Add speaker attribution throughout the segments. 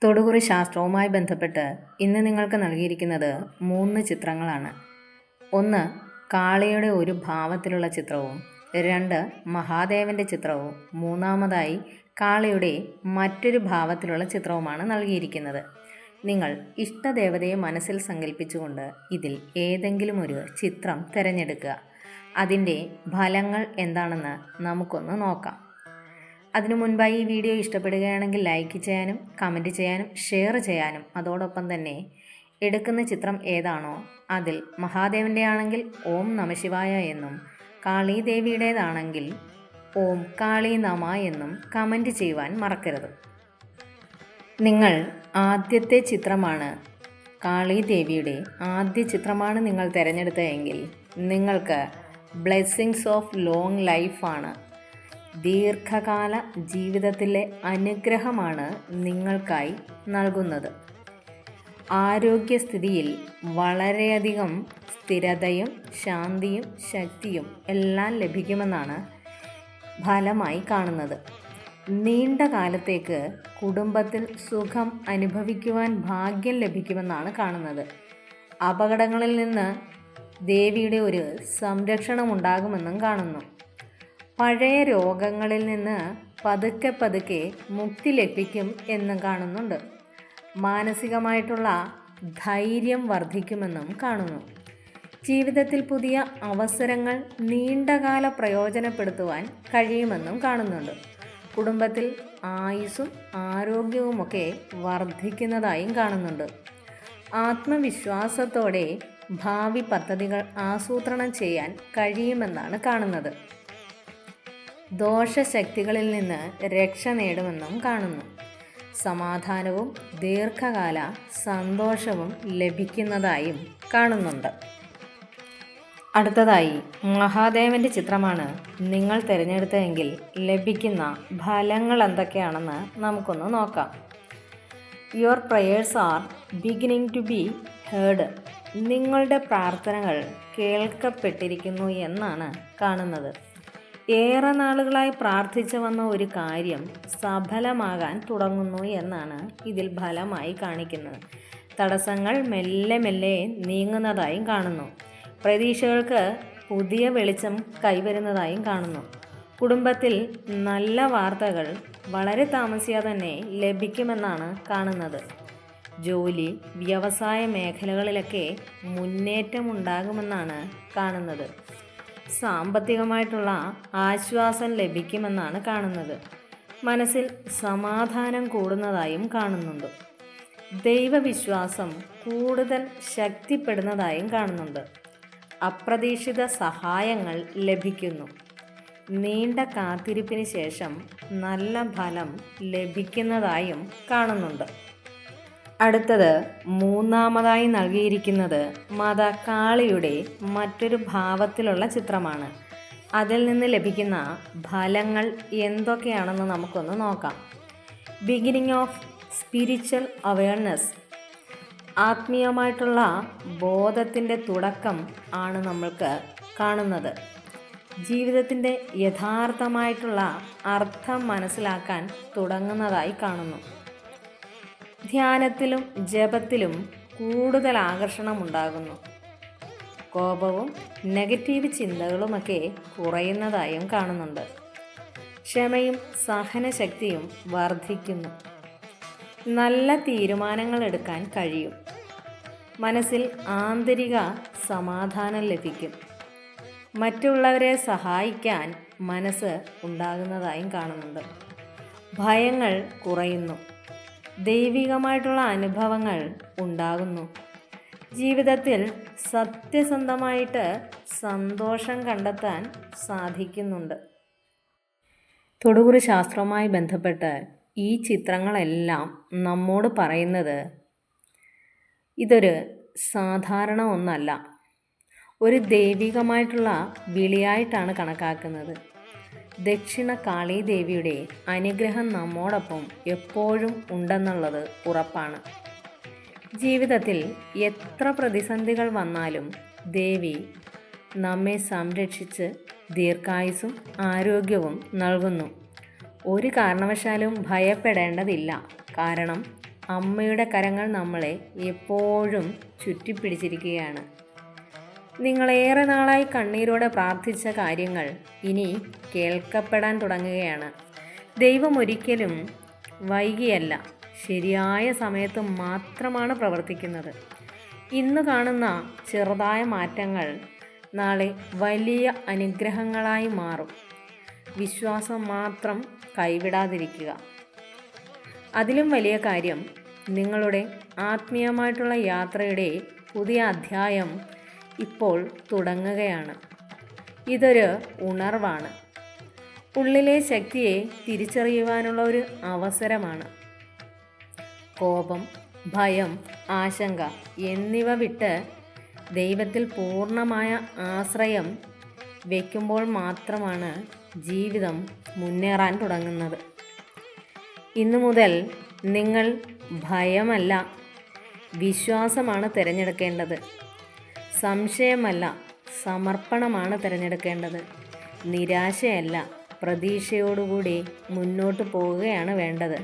Speaker 1: തൊടുകുറി ശാസ്ത്രവുമായി ബന്ധപ്പെട്ട് ഇന്ന് നിങ്ങൾക്ക് നൽകിയിരിക്കുന്നത് 3 ചിത്രങ്ങളാണ്. 1. കാളിയുടെ ഒരു ഭാവത്തിലുള്ള ചിത്രവും, 2. മഹാദേവൻ്റെ ചിത്രവും, മൂന്നാമതായി കാളിയുടെ മറ്റൊരു ഭാവത്തിലുള്ള ചിത്രവുമാണ് നൽകിയിരിക്കുന്നത്. നിങ്ങൾ ഇഷ്ടദേവതയെ മനസ്സിൽ സങ്കല്പിച്ചുകൊണ്ട് ഇതിൽ ഏതെങ്കിലും ഒരു ചിത്രം തിരഞ്ഞെടുക്കുക. അതിൻ്റെ ഫലങ്ങൾ എന്താണെന്ന് നമുക്കൊന്ന് നോക്കാം. അതിനു മുൻപായി ഈ വീഡിയോ ഇഷ്ടപ്പെടുകയാണെങ്കിൽ ലൈക്ക് ചെയ്യാനും കമൻറ്റ് ചെയ്യാനും ഷെയർ ചെയ്യാനും, അതോടൊപ്പം തന്നെ എടുക്കുന്ന ചിത്രം ഏതാണോ അതിൽ മഹാദേവൻ്റെ ആണെങ്കിൽ ഓം നമഃശിവായ എന്നും, കാളി ദേവിയുടേതാണെങ്കിൽ ഓം കാളി നമ എന്നും കമൻറ്റ് ചെയ്യുവാൻ മറക്കരുത്. നിങ്ങൾ ആദ്യത്തെ ചിത്രമാണ് കാളി ദേവിയുടെ ആദ്യ ചിത്രമാണ് നിങ്ങൾ തിരഞ്ഞെടുത്തതെങ്കിൽ നിങ്ങൾക്ക് ബ്ലെസ്സിങ്സ് ഓഫ് ലോങ് ലൈഫാണ്. ദീർഘകാല ജീവിതത്തിലെ അനുഗ്രഹമാണ് നിങ്ങൾക്കായി നൽകുന്നത്. ആരോഗ്യസ്ഥിതിയിൽ വളരെയധികം സ്ഥിരതയും ശാന്തിയും ശക്തിയും എല്ലാം ലഭിക്കുമെന്നാണ് ഫലമായി കാണുന്നത്. നീണ്ട കാലത്തേക്ക് കുടുംബത്തിൽ സുഖം അനുഭവിക്കുവാൻ ഭാഗ്യം ലഭിക്കുമെന്നാണ് കാണുന്നത്. അപകടങ്ങളിൽ നിന്ന് ദേവിയുടെ ഒരു സംരക്ഷണം ഉണ്ടാകുമെന്നും കാണുന്നു. പഴയ രോഗങ്ങളിൽ നിന്ന് പതുക്കെ പതുക്കെ മുക്തി ലഭിക്കും എന്നും കാണുന്നുണ്ട്. മാനസികമായിട്ടുള്ള ധൈര്യം വർദ്ധിക്കുമെന്നും കാണുന്നു. ജീവിതത്തിൽ പുതിയ അവസരങ്ങൾ നീണ്ടകാല പ്രയോജനപ്പെടുത്തുവാൻ കഴിയുമെന്നും കാണുന്നുണ്ട്. കുടുംബത്തിൽ ആയുസ്സും ആരോഗ്യവുമൊക്കെ വർദ്ധിക്കുന്നതായും കാണുന്നുണ്ട്. ആത്മവിശ്വാസത്തോടെ ഭാവി പദ്ധതികൾ ആസൂത്രണം ചെയ്യാൻ കഴിയുമെന്നാണ് കാണുന്നത്. ദോഷശക്തികളിൽ നിന്ന് രക്ഷ നേടുമെന്നും കാണുന്നു. സമാധാനവും ദീർഘകാല സന്തോഷവും ലഭിക്കുന്നതായും കാണുന്നുണ്ട്. അടുത്തതായി മഹാദേവൻ്റെ ചിത്രമാണ് നിങ്ങൾ തിരഞ്ഞെടുത്തതെങ്കിൽ ലഭിക്കുന്ന ഫലങ്ങൾ എന്തൊക്കെയാണെന്ന് നമുക്കൊന്ന് നോക്കാം. Your prayers are beginning to be heard. നിങ്ങളുടെ പ്രാർത്ഥനകൾ കേൾക്കപ്പെട്ടിരിക്കുന്നു എന്നാണ് കാണുന്നത്. ഏറെ നാളുകളായി പ്രാർത്ഥിച്ചു വന്ന ഒരു കാര്യം സഫലമാകാൻ തുടങ്ങുന്നു എന്നാണ് ഇതിൽ ഫലമായി കാണിക്കുന്നത്. തടസ്സങ്ങൾ മെല്ലെ മെല്ലെ നീങ്ങുന്നതായും കാണുന്നു. പ്രതീക്ഷകൾക്ക് പുതിയ വെളിച്ചം കൈവരുന്നതായും കാണുന്നു. കുടുംബത്തിൽ നല്ല വാർത്തകൾ വളരെ താമസിയാതെ തന്നെ ലഭിക്കുമെന്നാണ് കാണുന്നത്. ജോലി, വ്യവസായ മേഖലകളിലൊക്കെ മുന്നേറ്റമുണ്ടാകുമെന്നാണ് കാണുന്നത്. സാമ്പത്തികമായിട്ടുള്ള ആശ്വാസം ലഭിക്കുമെന്നാണ് കാണുന്നത്. മനസ്സിൽ സമാധാനം കൂടുന്നതായും കാണുന്നുണ്ട്. ദൈവവിശ്വാസം കൂടുതൽ ശക്തിപ്പെടുന്നതായും കാണുന്നുണ്ട്. അപ്രതീക്ഷിത സഹായങ്ങൾ ലഭിക്കുന്നു. നീണ്ട കാത്തിരിപ്പിന് ശേഷം നല്ല ഫലം ലഭിക്കുന്നതായും കാണുന്നുണ്ട്. അടുത്തത് മൂന്നാമതായി നൽകിയിരിക്കുന്നത് കാളിയുടെ മറ്റൊരു ഭാവത്തിലുള്ള ചിത്രമാണ്. അതിൽ നിന്ന് ലഭിക്കുന്ന ഫലങ്ങൾ എന്തൊക്കെയാണെന്ന് നമുക്കൊന്ന് നോക്കാം. Beginning of spiritual awareness. ആത്മീയമായിട്ടുള്ള ബോധത്തിൻ്റെ തുടക്കം ആണ് നമ്മൾക്ക് കാണുന്നത്. ജീവിതത്തിൻ്റെ യഥാർത്ഥമായിട്ടുള്ള അർത്ഥം മനസ്സിലാക്കാൻ തുടങ്ങുന്നതായി കാണുന്നു. ധ്യാനത്തിലും ജപത്തിലും കൂടുതൽ ആകർഷണമുണ്ടാകുന്നു. കോപവും നെഗറ്റീവ് ചിന്തകളുമൊക്കെ കുറയുന്നതായും കാണുന്നുണ്ട്. ക്ഷമയും സഹനശക്തിയും വർദ്ധിക്കുന്നു. നല്ല തീരുമാനങ്ങൾ എടുക്കാൻ കഴിയും. മനസ്സിൽ ആന്തരിക സമാധാനം ലഭിക്കും. മറ്റുള്ളവരെ സഹായിക്കാൻ മനസ്സ് ഉണ്ടാകുന്നതായും കാണുന്നുണ്ട്. ഭയങ്ങൾ കുറയുന്നു. ദൈവികമായിട്ടുള്ള അനുഭവങ്ങൾ ഉണ്ടാകുന്നു. ജീവിതത്തിൽ സത്യസന്ധമായിട്ട് സന്തോഷം കണ്ടെത്താൻ സാധിക്കുന്നുണ്ട്. തൊടുകുറി ശാസ്ത്രവുമായി ബന്ധപ്പെട്ട് ഈ ചിത്രങ്ങളെല്ലാം നമ്മോട് പറയുന്നത് ഇതൊരു സാധാരണ ഒന്നല്ല, ഒരു ദൈവികമായിട്ടുള്ള വിളിയായിട്ടാണ് കണക്കാക്കുന്നത്. ദക്ഷിണ കാളി ദേവിയുടെ അനുഗ്രഹം നമ്മോടൊപ്പം എപ്പോഴും ഉണ്ടെന്നുള്ളത് ഉറപ്പാണ്. ജീവിതത്തിൽ എത്ര പ്രതിസന്ധികൾ വന്നാലും ദേവി നമ്മെ സംരക്ഷിച്ച് ദീർഘായുസ്സും ആരോഗ്യവും നൽകുന്നു. ഒരു കാരണവശാലും ഭയപ്പെടേണ്ടതില്ല. കാരണം അമ്മയുടെ കരങ്ങൾ നമ്മളെ എപ്പോഴും ചുറ്റിപ്പിടിച്ചിരിക്കുകയാണ്. നിങ്ങളേറെ നാളായി കണ്ണീരോടെ പ്രാർത്ഥിച്ച കാര്യങ്ങൾ ഇനി കേൾക്കപ്പെടാൻ തുടങ്ങുകയാണ്. ദൈവം ഒരിക്കലും വൈകിയല്ല, ശരിയായ സമയത്ത് മാത്രമാണ് പ്രവർത്തിക്കുന്നത്. ഇന്ന് കാണുന്ന ചെറുതായ മാറ്റങ്ങൾ നാളെ വലിയ അനുഗ്രഹങ്ങളായി മാറും. വിശ്വാസം മാത്രം കൈവിടാതിരിക്കുക. അതിലും വലിയ കാര്യം, നിങ്ങളുടെ ആത്മീയമായിട്ടുള്ള യാത്രയുടെ പുതിയ അധ്യായം ഇപ്പോൾ തുടങ്ങുകയാണ്. ഇതൊരു ഉണർവാണ്. ഉള്ളിലെ ശക്തിയെ തിരിച്ചറിയുവാനുള്ള ഒരു അവസരമാണ്. കോപം, ഭയം, ആശങ്ക എന്നിവ വിട്ട് ദൈവത്തിൽ പൂർണ്ണമായ ആശ്രയം വയ്ക്കുമ്പോൾ മാത്രമാണ് ജീവിതം മുന്നേറാൻ തുടങ്ങുന്നത്. ഇന്നു മുതൽ നിങ്ങൾ ഭയമല്ല, വിശ്വാസമാണ് തിരഞ്ഞെടുക്കേണ്ടത്. സംശയമല്ല, സമർപ്പണമാണ് തിരഞ്ഞെടുക്കേണ്ടത്. നിരാശയല്ല, പ്രതീക്ഷയോടുകൂടി മുന്നോട്ട് പോവുകയാണ് വേണ്ടത്.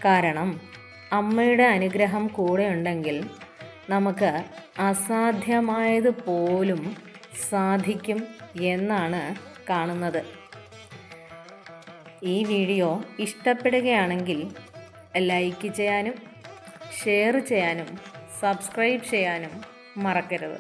Speaker 1: കാരണം അമ്മയുടെ അനുഗ്രഹം കൂടെ ഉണ്ടെങ്കിൽ നമുക്ക് അസാധ്യമായത് പോലും സാധിക്കും എന്നാണ് കാണുന്നത്. ഈ വീഡിയോ ഇഷ്ടപ്പെടുകയാണെങ്കിൽ ലൈക്ക് ചെയ്യാനും ഷെയർ ചെയ്യാനും സബ്സ്ക്രൈബ് ചെയ്യാനും മറക്കരുത്.